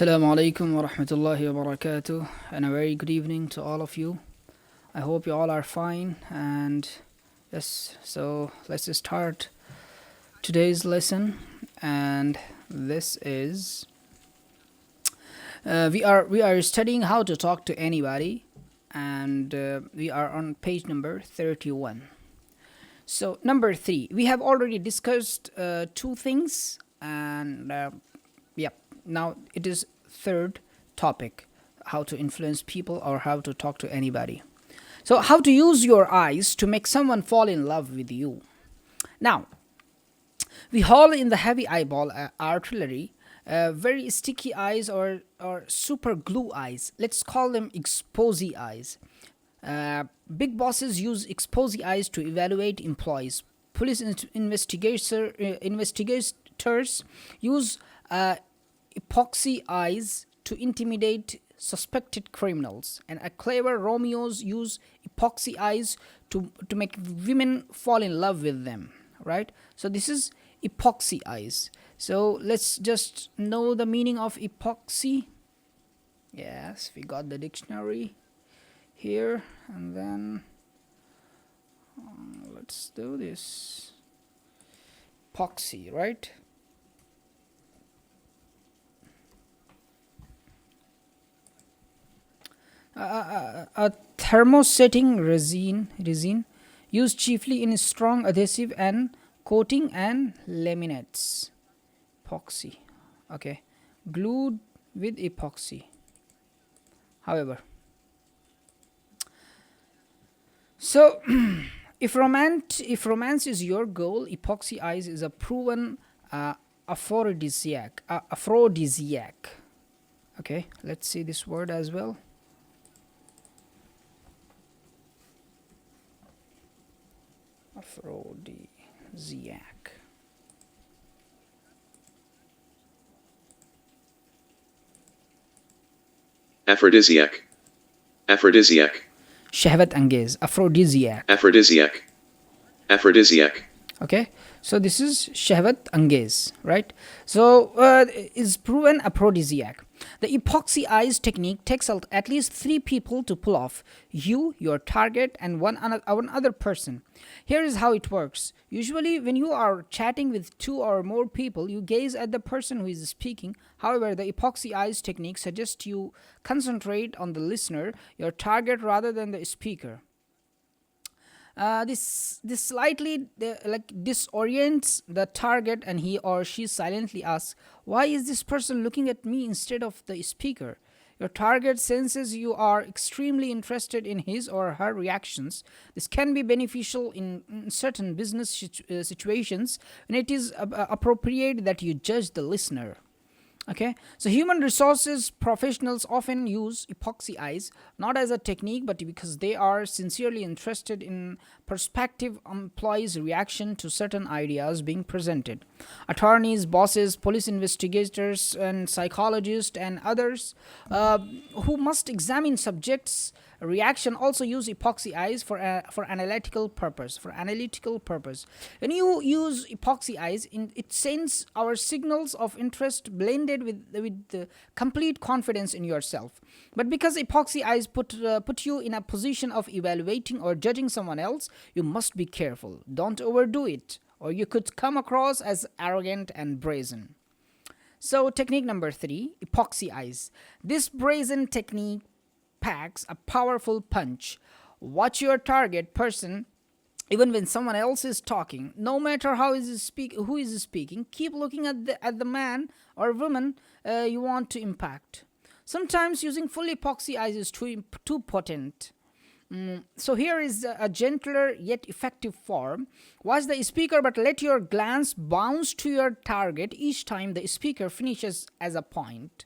Assalamu alaikum wa rahmatullahi wa barakatuh, and a very good evening to all of you. I hope you all are fine, and yes, so let's start today's lesson. And this is we are studying how to talk to anybody, and we are on page number 31. So number 3, we have already discussed two things, and now it is third topic, how to influence people or how to talk to anybody. So how to use your eyes to make someone fall in love with you. Now, we haul in the heavy eyeball artillery, very sticky eyes or super glue eyes. Let's call them exposy eyes. Big bosses use exposy eyes to evaluate employees. Police investigators use epoxy eyes to intimidate suspected criminals, and a clever Romeos use epoxy eyes to make women fall in love with them, right? So this is epoxy eyes. So let's just know the meaning of epoxy. Yes, we got the dictionary here, and then let's do this. Epoxy, right? A thermosetting resin used chiefly in strong adhesive and coating and laminates. Epoxy, okay, glued with epoxy. However, so if romance is your goal, epoxy eyes is a proven aphrodisiac. Okay, let's see this word as well. Aphrodisiac. Aphrodisiac. Shahwat angez. Aphrodisiac. Okay, so this is shahwat angez, right? So is proven aphrodisiac. The epoxy eyes technique takes at least 3 people to pull off: you, your target, and one other person. Here is how it works. Usually when you are chatting with 2 or more people, you gaze at the person who is speaking. However, the epoxy eyes technique suggests you concentrate on the listener, your target, rather than the speaker. This slightly disorients the target, and he or she silently asks, why is this person looking at me instead of the speaker? Your target senses you are extremely interested in his or her reactions. This can be beneficial in certain business situations when it is appropriate that you judge the listener. Okay, so human resources professionals often use epoxy eyes not as a technique, but because they are sincerely interested in prospective employees' reaction to certain ideas being presented. Attorneys, bosses, police investigators, and psychologists and others who must examine subjects' reaction also use epoxy eyes for analytical purpose. When you use epoxy eyes, it sends our signals of interest blended with the complete confidence in yourself. But because epoxy eyes put you in a position of evaluating or judging someone else, you must be careful. Don't overdo it, or you could come across as arrogant and brazen. So technique number 3, epoxy eyes. This brazen technique packs a powerful punch. Watch your target person even when someone else is talking. No matter who is speaking, keep looking at the man or woman you want to impact. Sometimes using full epoxy eyes is too potent. So here is a gentler yet effective form. Watch the speaker, but let your glance bounce to your target each time the speaker finishes a point.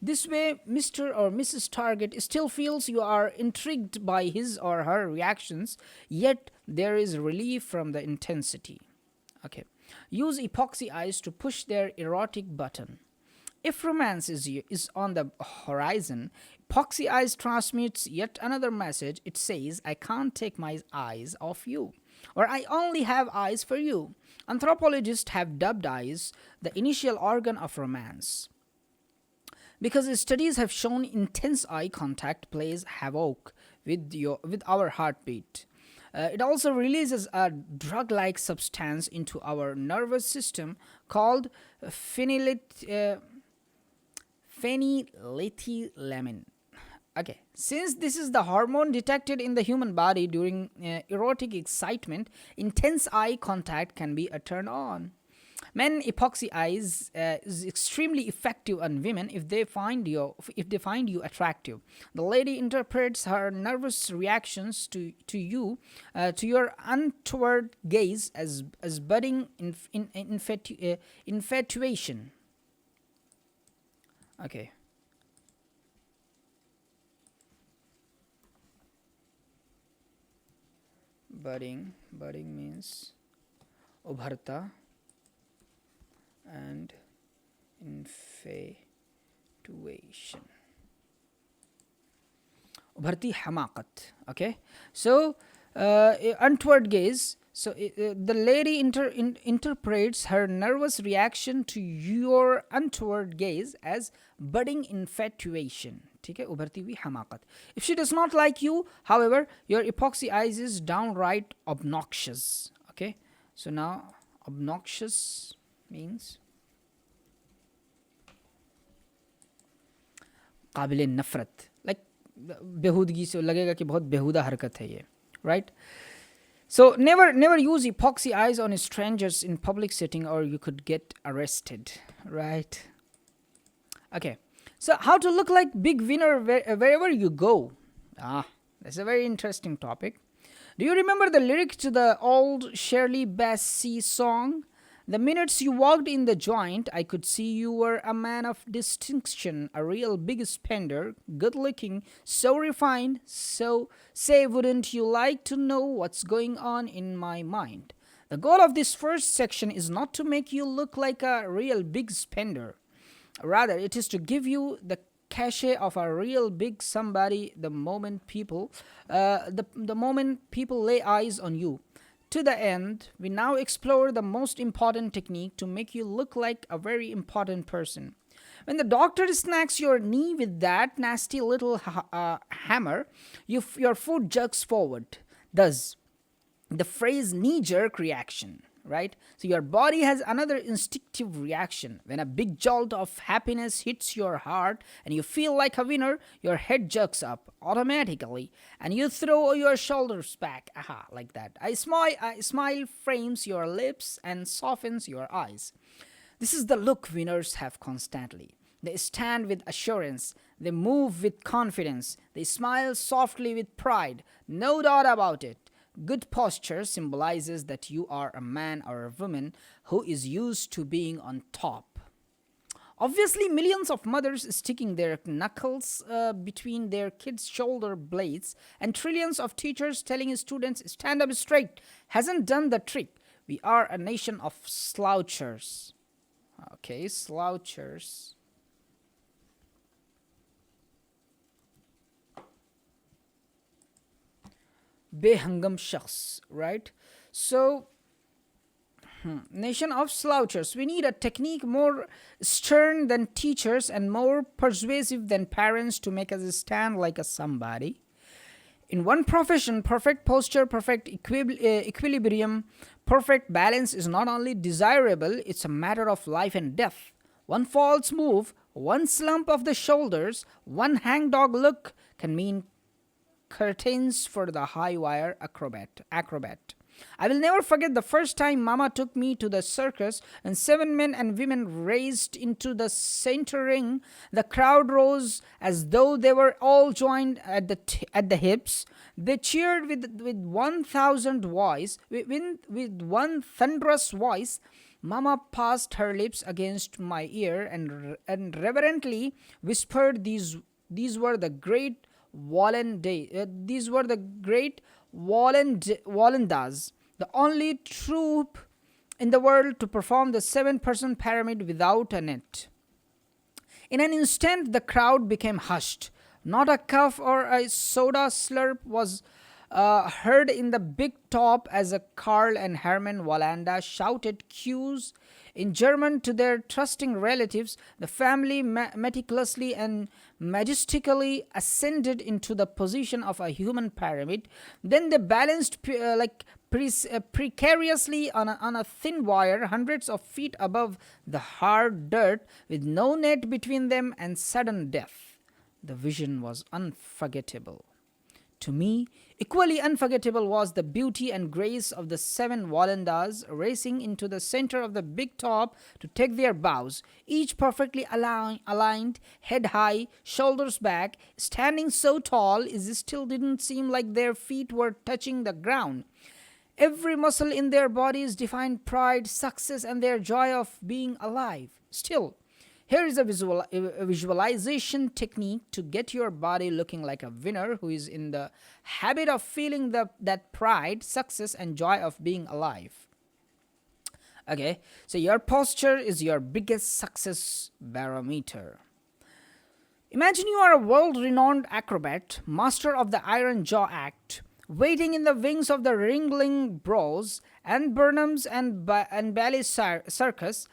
This way, Mr. or Mrs. Target still feels you are intrigued by his or her reactions, yet there is relief from the intensity. Okay. Use epoxy eyes to push their erotic button. If romance is on the horizon, epoxy eyes transmits yet another message. It says, I can't take my eyes off you, or I only have eyes for you. Anthropologists have dubbed eyes the initial organ of romance. because studies have shown intense eye contact plays havoc with our heartbeat. It also releases a drug-like substance into our nervous system called phenylethylamine. Okay, since this is the hormone detected in the human body during erotic excitement, intense eye contact can be a turn on. Men epoxy eyes is extremely effective on women if they find you attractive. The lady interprets her nervous reactions to your untoward gaze as budding infatuation. Okay. Budding means ubharta and infatuation. Ubharti hamaqat. Okay, so untoward gaze. So the lady interprets her nervous reaction to your untoward gaze as budding infatuation. ठीक है, उभरती हुई हमाकत. If she does not like you, however, your epoxy eyes is downright obnoxious. Okay, so now obnoxious means काबिल नफरत, like बेहूदगी से लगेगा कि बहुत बेहुदा हरकत है ये, right? So never use epoxy eyes on strangers in public setting or you could get arrested, right? Okay, so how to look like big winner wherever you go? That's a very interesting topic. Do you remember the lyric to the old Shirley Bassey song? The minutes you walked in the joint, I could see you were a man of distinction, a real big spender, good-looking, so refined, so say, wouldn't you like to know what's going on in my mind? The goal of this first section is not to make you look like a real big spender. Rather, it is to give you the cachet of a real big somebody the moment people lay eyes on you. To the end, we now explore the most important technique to make you look like a very important person. When the doctor smacks your knee with that nasty little hammer, your foot jerks forward. Thus, the phrase knee-jerk reaction, right? So your body has another instinctive reaction. When a big jolt of happiness hits your heart and you feel like a winner, your head jerks up automatically and you throw your shoulders back, like that. A smile frames your lips and softens your eyes. This is the look winners have constantly. They stand with assurance. They move with confidence. They smile softly with pride. No doubt about it. Good posture symbolizes that you are a man or a woman who is used to being on top. Obviously, millions of mothers sticking their knuckles between their kids' shoulder blades and trillions of teachers telling students stand up straight hasn't done the trick. We are a nation of slouchers. Okay, slouchers. Behangam shakhs, right? So, nation of slouchers. We need a technique more stern than teachers and more persuasive than parents to make us stand like a somebody. In one profession, perfect posture, perfect equilibrium, perfect balance is not only desirable, it's a matter of life and death. One false move, one slump of the shoulders, one hangdog look can mean curtains for the high wire acrobat. I will never forget the first time Mama took me to the circus and 7 men and women raced into the center ring. The crowd rose as though they were all joined at the hips. They cheered with 1,000 voice. With one thunderous voice, Mama passed her lips against my ear and reverently whispered, "These were the great Wallendas, the only troupe in the world to perform the 7-person pyramid without a net." In an instant, the crowd became hushed. Not a cough or a soda slurp was heard in the big top as a Karl and Hermann Wallanda shouted cues in German to their trusting relatives. The family meticulously and majestically ascended into the position of a human pyramid. Then they balanced precariously on a thin wire hundreds of feet above the hard dirt, with no net between them and sudden death. The vision was unforgettable. To me, equally unforgettable was the beauty and grace of the 7 Wallendas racing into the center of the big top to take their bows, each perfectly aligned, head high, shoulders back, standing so tall it still didn't seem like their feet were touching the ground. Every muscle in their bodies defined pride, success, and their joy of being alive. Still, here is a visualization technique to get your body looking like a winner who is in the habit of feeling that pride, success, and joy of being alive. Okay, so your posture is your biggest success barometer. Imagine you are a world-renowned acrobat, master of the Iron Jaw Act, waiting in the wings of the Ringling Bros and Burnhams and Ballet Circus.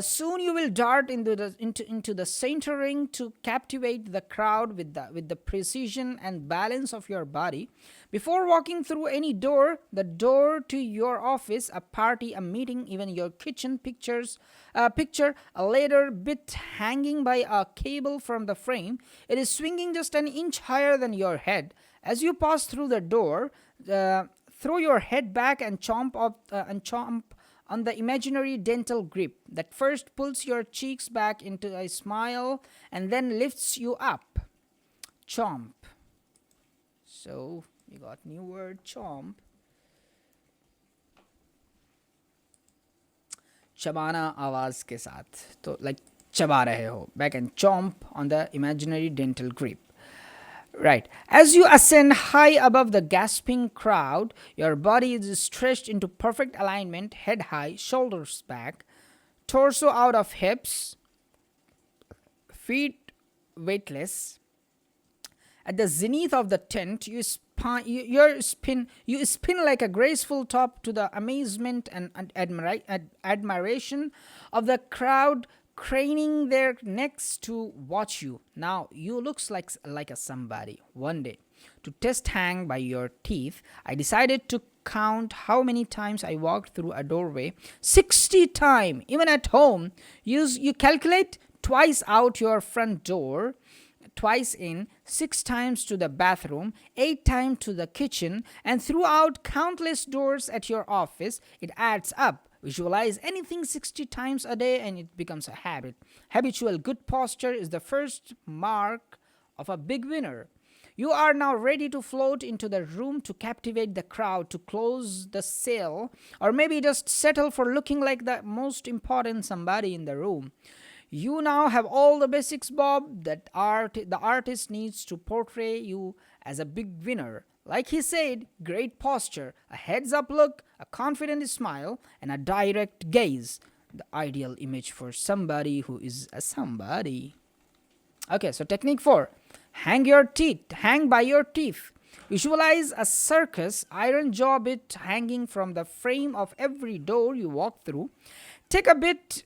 Soon you will dart into the center ring to captivate the crowd with the precision and balance of your body. Before walking through any door, the door to your office, a party, a meeting, even your kitchen, picture a leather bit hanging by a cable from the frame. It is swinging just an inch higher than your head. As you pass through the door, throw your head back and chomp on the imaginary dental grip that first pulls your cheeks back into a smile and then lifts you up. Chomp. So, we got new word, chomp. चबाना आवाज के साथ, तो like चबा रहे हो, back and chomp on the imaginary dental grip. Right. As you ascend high above the gasping crowd, your body is stretched into perfect alignment, head high, shoulders back, torso out of hips, feet weightless. At the zenith of the tent, you spin like a graceful top to the amazement and admiration of the crowd craning their necks to watch you. Now you looks like a somebody. One day, to test hang by your teeth, I decided to count how many times I walked through a doorway. 60 times. Even at home, you calculate twice out your front door, twice in, 6 times to the bathroom, 8 times to the kitchen, and throughout countless doors at your office. It adds up. Visualize anything 60 times a day and it becomes a habit. Habitual good posture is the first mark of a big winner. You are now ready to float into the room to captivate the crowd, to close the sale, or maybe just settle for looking like the most important somebody in the room. You now have all the basics, Bob, that the artist needs to portray you as a big winner. Like he said, great posture, a heads-up look, a confident smile, and a direct gaze. The ideal image for somebody who is a somebody. Okay, so technique 4. Hang by your teeth. Visualize a circus iron jaw bit hanging from the frame of every door you walk through. Take a bite,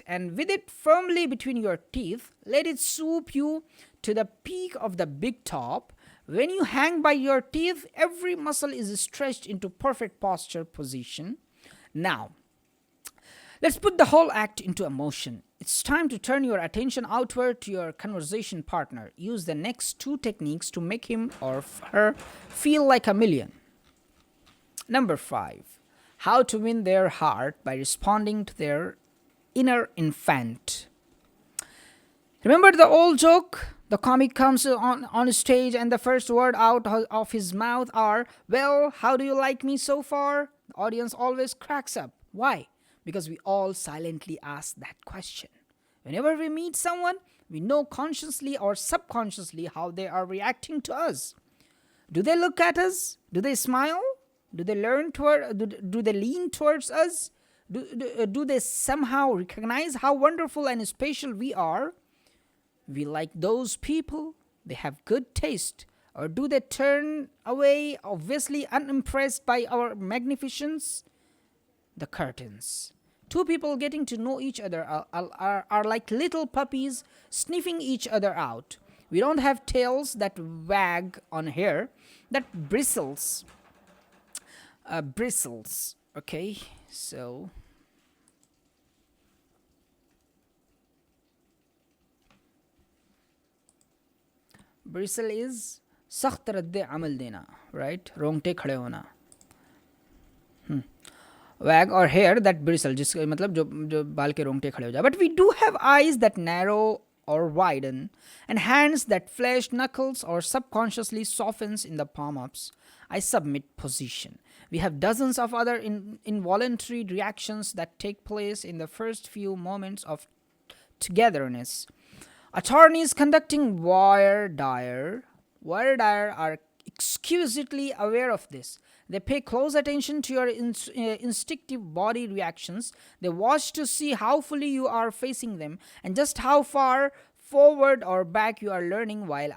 and with it firmly between your teeth, let it swoop you to the peak of the big top. When you hang by your teeth, every muscle is stretched into perfect posture position. Now, let's put the whole act into motion. It's time to turn your attention outward to your conversation partner. Use the next 2 techniques to make him or her feel like a million. Number 5. How to win their heart by responding to their inner infant. Remember the old joke? The comic comes on stage and the first word out of his mouth are, "Well, how do you like me so far?" The audience always cracks up. Why? Because we all silently ask that question. Whenever we meet someone, we know consciously or subconsciously how they are reacting to us. Do they look at us? Do they smile? Do they lean towards us? Do they somehow recognize how wonderful and special we are? We like those people. They have good taste. Or do they turn away, obviously unimpressed by our magnificence? The curtains. Two people getting to know each other are like little puppies sniffing each other out. We don't have tails that wag on hair that bristles. Okay, so bristle is سخت رد عمل دینا, right? رونگٹے کھڑے ہونا. Wag or hair that bristle, جس کا مطلب جو بال کے رونگٹے کھڑے ہو جائے. But we do have eyes that narrow or widen, and hands that flesh knuckles or subconsciously softens in the palm-ups. I submit position. We have dozens of other involuntary reactions that take place in the first few moments of togetherness. Attorneys conducting wire dire are exquisitely aware of this. They pay close attention to your instinctive body reactions. They watch to see how fully you are facing them and just how far forward or back you are leaning while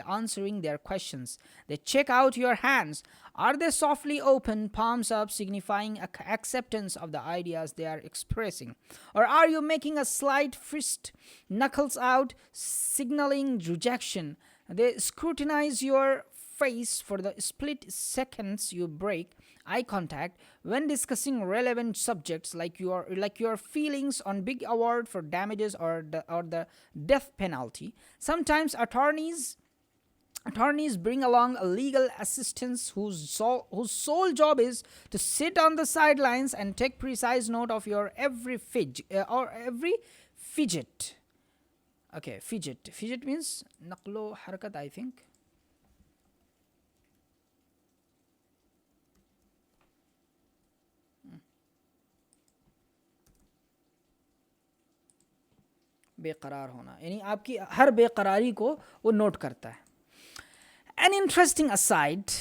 answering their questions. They check out your hands. Are they softly open, palms up, signifying acceptance of the ideas they are expressing? Or are you making a slight fist, knuckles out, signaling rejection? They scrutinize your face for the split seconds you break eye contact when discussing relevant subjects like your feelings on big award for damages or the death penalty. Sometimes attorneys bring along a legal assistant whose sole job is to sit on the sidelines and take precise note of your every fidget. Okay, fidget means naqlo harakat, I think. बेकरार होना, यानी आपकी हर बेकरारी को वो note करता है. An interesting aside,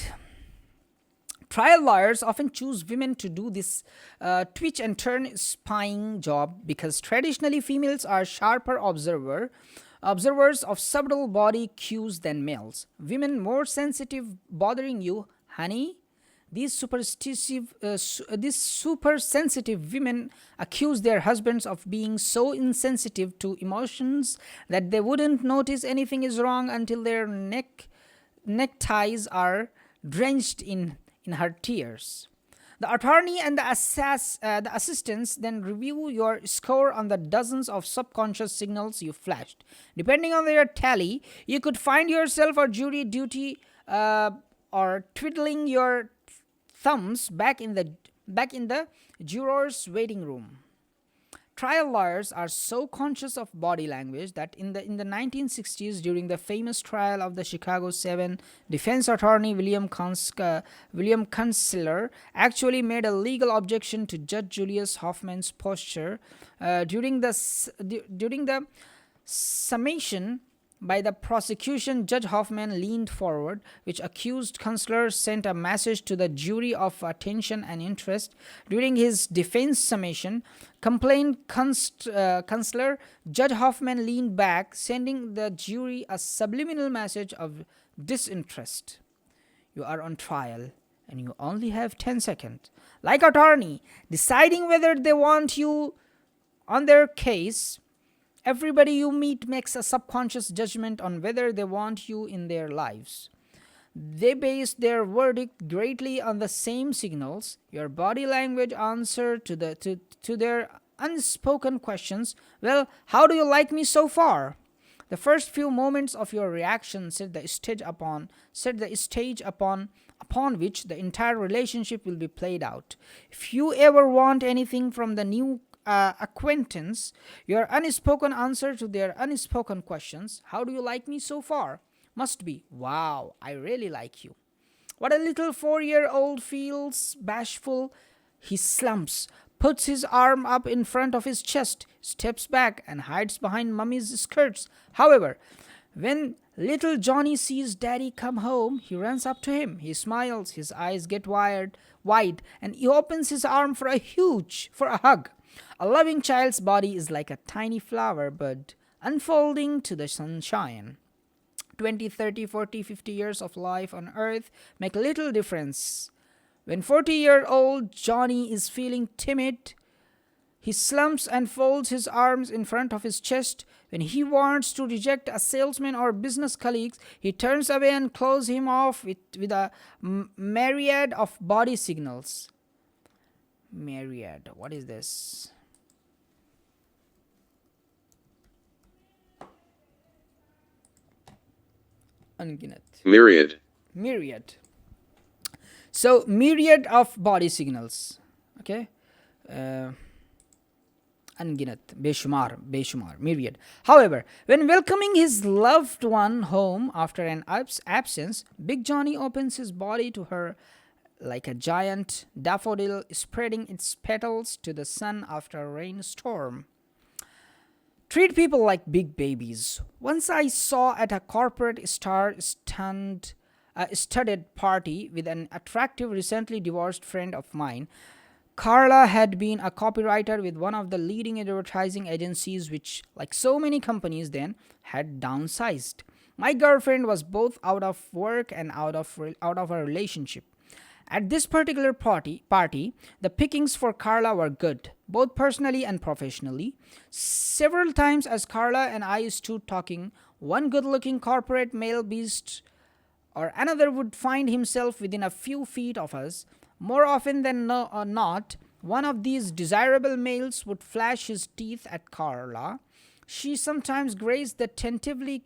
trial lawyers often choose women to do this twitch and turn spying job because traditionally females are sharper observers of subtle body cues than males. Women more sensitive bothering you, honey? These super sensitive women accuse their husbands of being so insensitive to emotions that they wouldn't notice anything is wrong until their neckties are drenched in her tears. The attorney and the assistants then review your score on the dozens of subconscious signals you flashed. Depending on their tally, you could find yourself on jury duty or twiddling your thumbs back in the juror's waiting room. Trial lawyers are so conscious of body language that in the 1960s, during the famous trial of the Chicago 7, defense attorney William Kunstler actually made a legal objection to Judge Julius Hoffman's posture during the summation. By the prosecution, Judge Hoffman leaned forward, which accused Kunstler sent a message to the jury of attention and interest. During his defense summation, complained Kunstler, Judge Hoffman leaned back, sending the jury a subliminal message of disinterest. You are on trial, and you only have 10 seconds. Like attorney, deciding whether they want you on their case, everybody you meet makes a subconscious judgment on whether they want you in their lives. They base their verdict greatly on the same signals, your body language answer to their unspoken questions. Well, how do you like me so far? The first few moments of your reaction set the stage upon which the entire relationship will be played out. If you ever want anything from the new acquaintance, your unspoken answer to their unspoken questions, how do you like me so far, must be, wow, I really like you. What a little 4-year-old feels bashful. He slumps, puts his arm up in front of his chest, steps back and hides behind mummy's skirts. However, when little Johnny sees daddy come home, he runs up to him. He smiles, his eyes get wide, and he opens his arm for a hug. A loving child's body is like a tiny flower bud unfolding to the sunshine. 20, 30, 40, 50 years of life on earth make little difference. When 40-year-old Johnny is feeling timid, he slumps and folds his arms in front of his chest. When he wants to reject a salesman or business colleague, he turns away and closes him off with a myriad of body signals. Myriad, what is this? Unginat. Myriad. So, myriad of body signals. Okay? Unginat, beshumar, myriad. However, when welcoming his loved one home after an absence, Big Johnny opens his body to her like a giant daffodil spreading its petals to the sun after a rainstorm. Treat people like big babies. Once I saw at a corporate star-studded party with an attractive recently divorced friend of mine. Carla had been a copywriter with one of the leading advertising agencies which, like so many companies then, had downsized. My girlfriend was both out of work and out of a relationship. At this particular party, the pickings for Carla were good, both personally and professionally. Several times as Carla and I stood talking, one good-looking corporate male beast or another would find himself within a few feet of us. More often than not, one of these desirable males would flash his teeth at Carla. She sometimes grazed the tentatively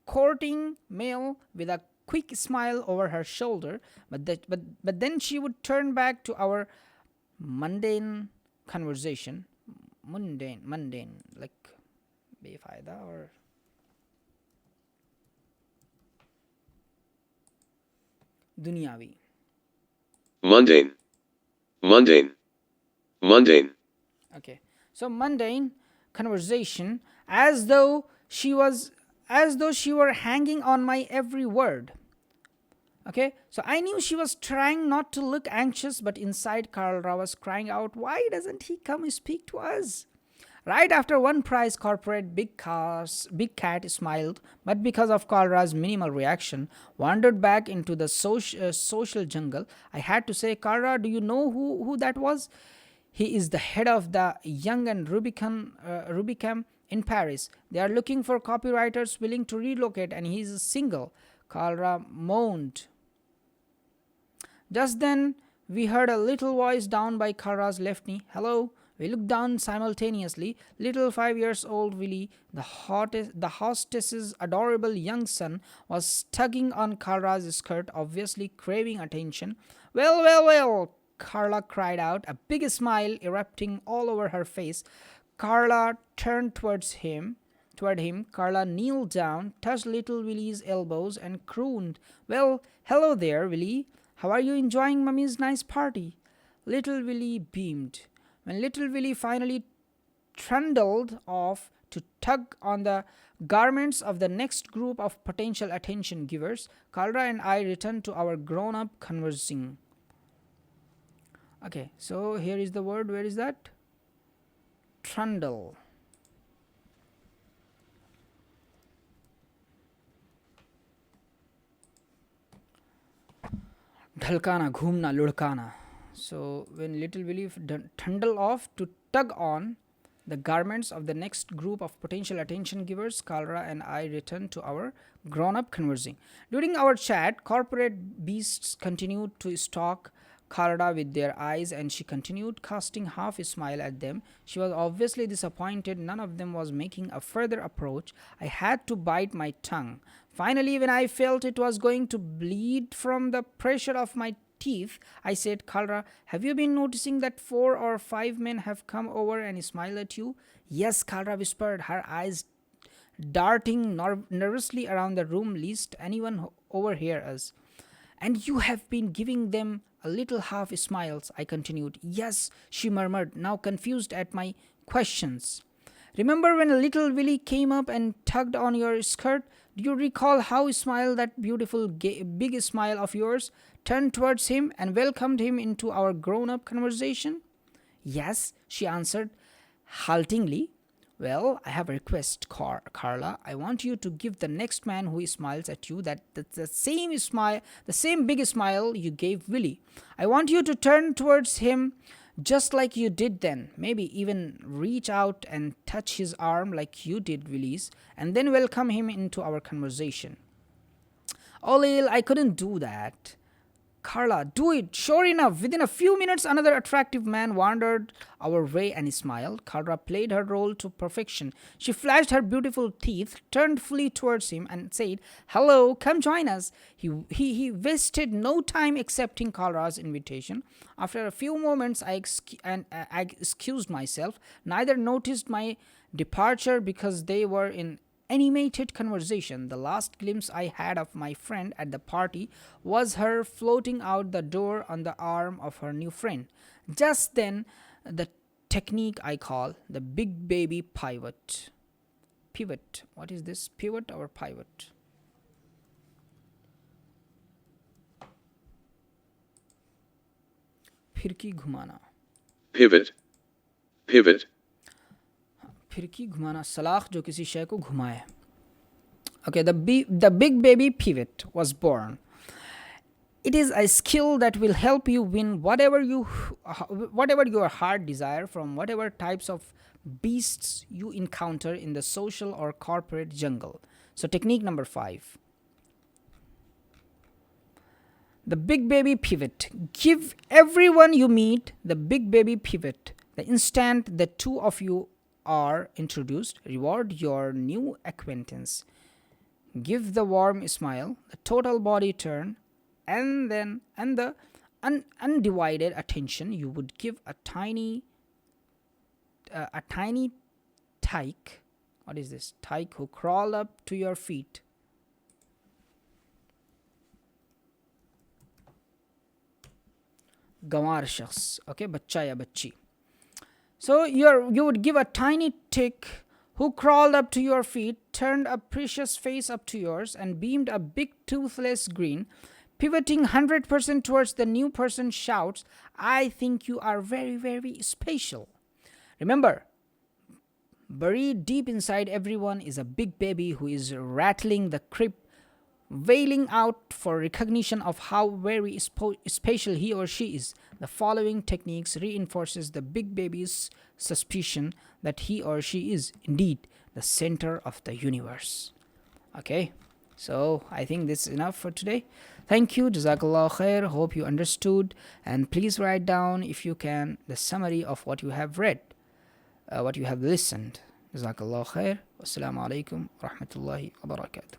courting male with a quick smile over her shoulder, but then she would turn back to our mundane conversation. Mundane, like befayda or dunyavi. Mundane. Okay, so mundane conversation, as though she were hanging on my every word. Okay, so I knew she was trying not to look anxious, but inside Carla was crying out, why doesn't he come speak to us? Right after one prize corporate, Big Cat smiled, but because of Carla's minimal reaction, wandered back into the social jungle. I had to say, Carla, do you know who that was? He is the head of the Young and Rubicam in Paris. They are looking for copywriters willing to relocate, and he is single. Carla moaned. Just then, we heard a little voice down by Carla's left knee. Hello. We looked down simultaneously. Little 5-year-old Willie, the hostess's adorable young son, was tugging on Carla's skirt, obviously craving attention. Well, Carla cried out, a big smile erupting all over her face. Carla turned toward him. Carla kneeled down, touched little Willie's elbows, and crooned, well, hello there, Willie. How are you enjoying Mummy's nice party? Little Willie beamed. When little Willie finally trundled off to tug on the garments of the next group of potential attention givers, Carla and I returned to our grown-up conversing. Okay, so here is the word. Where is that? Trundle. Dhalkana, ghumna, ludkana. So when little Willie trundled off to tug on the garments of the next group of potential attention givers, Carla and I returned to our grown-up conversing. During our chat, corporate beasts continued to stalk Carla with their eyes, and she continued casting half a smile at them. She was obviously disappointed none of them was making a further approach. I had to bite my tongue. Finally, when I felt it was going to bleed from the pressure of my teeth, I said, Carla, have you been noticing that 4 or 5 men have come over and smiled at you? Yes, Carla whispered, her eyes darting nervously around the room lest anyone overhear us. And you have been giving them a little half smiles, I continued. Yes, she murmured, now confused at my questions. Remember when little Willie came up and tugged on your skirt? Do you recall how he smiled, that beautiful big smile of yours, turned towards him and welcomed him into our grown-up conversation? Yes, she answered haltingly. Well, I have a request, Carla. I want you to give the next man who smiles at you the same smile, the same big smile you gave Willie. I want you to turn towards him just like you did then. Maybe even reach out and touch his arm like you did Willie's, and then welcome him into our conversation. Oh, Lil, I couldn't do that. Carla, do it. Sure enough, within a few minutes, another attractive man wandered our way and smiled. Carla played her role to perfection. She flashed her beautiful teeth, turned fully towards him, and said, "Hello, come join us." He wasted no time accepting Carla's invitation. After a few moments, I excused myself. Neither noticed my departure because they were in animated conversation. The last glimpse I had of my friend at the party was her floating out the door on the arm of her new friend. Just then, the technique I call the big baby pivot. Pivot. What is this? Pivot or pivot? फिरकी घुमाना. Pivot. Pivot. फिरकी घुमाना, सलाख जो किसी शय को घुमाए. Okay, the big baby pivot was born. It is a skill that will help you win whatever your heart desire from whatever types of beasts you encounter in the social or corporate jungle. So technique number 5. The big baby pivot. Give everyone you meet the big baby pivot. The instant the two of you are introduced, reward your new acquaintance. Give the warm smile, the total body turn, and the undivided attention you would give a tiny tyke. What is this? Tyke who crawl up to your feet. गंवार शख्स, okay, बच्चा या बच्ची. So you would give a tiny tick who crawled up to your feet, turned a precious face up to yours, and beamed a big toothless grin. Pivoting 100% towards the new person shouts, "I think you are very, very special." Remember, buried deep inside everyone is a big baby who is rattling the crib, wailing out for recognition of how very special he or she is. The following techniques reinforces the big baby's suspicion that he or she is indeed the center of the universe. Okay, so I think this is enough for today. Thank you, Jazakallah khair. Hope you understood, and please write down, if you can, the summary of what you have read, what you have listened. Jazakallah khair. Wassalamu alaikum wa rahmatullahi wa barakatuh.